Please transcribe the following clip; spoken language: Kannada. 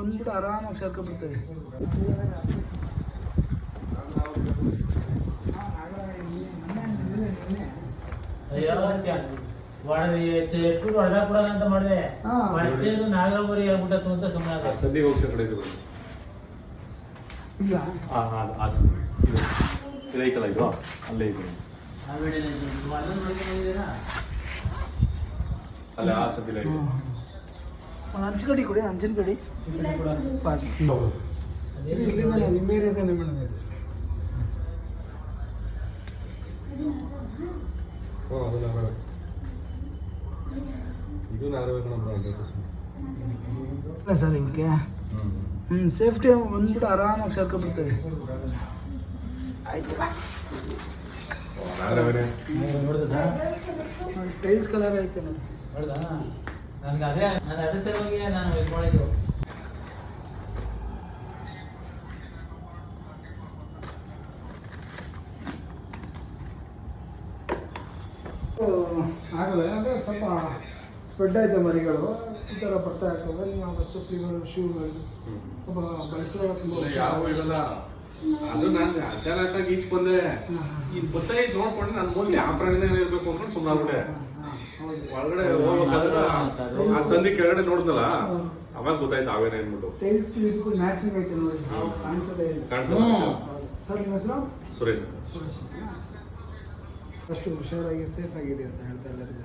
ಬಂದ್ಬಿಟ್ಟು ಆರಾಮಾಗಿ ಸೇರ್ಕೊಬಿಡ್ತೇವೆ. ಅಂತ ಮಾಡಿದೆ ನಾಗರಮುರಿ ಆಗ್ಬಿಟ್ಟತ್ತು ಅಂತ ಸುಮ್ಮನೆ ಸದ್ಯ ಹೋಗಿ ಕಡೆ ಇಲ್ಲ ಇದೈತಲ್ಲ ಇದು ಅಲ್ಲೇ ಇದೆ ಅಲ್ಲ ಆ ಸದ್ಯ ಒಂದು ಹಂಚು ಕಡಿ ಕೊಡಿ, ಹಂಚಿನ ಕಡಿ ಇಲ್ಲಿಂದ ನಿಂಬೆ ಏರಿಯಾದ ಮೇಡಮ್ ಇದು. ಇದು ನಾಗರವೇ ಸರ್ ಹಿಂಗೆ ಸೇಫ್ಟಿ ಬಂದ್ಬಿಟ್ಟು ಆರಾಮಾಗಿ ಸೇರ್ಕೊಬಿಡ್ತೇವೆ. ಆಯ್ತು ಟೈಲ್ಸ್ ಕಲರ್ ಐತೆ ನೋಡಿ. ಹೌದಾ? ನನಗೆ ಅದೇ ಸಲುವಾಗಿ ನಾನು ಇದು ಮಾಡಿದ್ದು. ಆಗಲ್ಲ, ಅಂದರೆ ಸ್ವಲ್ಪ ಸ್ಪ್ರೆಡ್ ಆಯ್ತು ಮರಿಗಳು ಈ ಥರ ಬರ್ತಾ ಇರ್ತವೆ. ನೀವು ಚಪ್ಪಲಿಗಳು ಶೂಗಳು ಸ್ವಲ್ಪ ಬಳಸೋ ಯಾವ ಇರಲ್ಲ. ಅದು ನಾನು ಅಚಾನಕ್ ಈಚ್ ಬಂದೆ ಈಗ ಗೊತ್ತಾಯ್ತು ನೋಡ್ಕೊಂಡು ನಾನು ಮೋಸ್ಟ್ಲಿ ಆ ಪ್ರಾಣಿನೇ ಇರ್ಬೇಕು ಅನ್ಕೊಂಡು ಸುಮ್ಮನೆ ಒಳಗಡೆ ಹೋಗ್ಬೇಕಾದ್ರೆ ಆ ಸಂಧಿ ಕೆಳಗಡೆ ನೋಡಿದ್ನಲ್ಲ ಅವಾಗ ಗೊತ್ತಾಯ್ತು ಅವೇನೇ ಅಂದ್ಬಿಟ್ಟು. ಟೈಲ್ಸ್ ಇದಕ್ಕೂ ಮ್ಯಾಚಿಂಗ್ ಐತೆ ನೋಡಿ, ಕಾಣಿಸೋದೇ ಇಲ್ಲ. ಸರ್ ನಿಮ್ಮ ಹೆಸರು? ಸುರೇಶ್. ಅಷ್ಟು ಹುಷಾರಾಗಿ ಸೇಫ್ ಆಗಿದೆ ಅಂತ ಹೇಳ್ತಾ ಎಲ್ಲರಿಗೂ.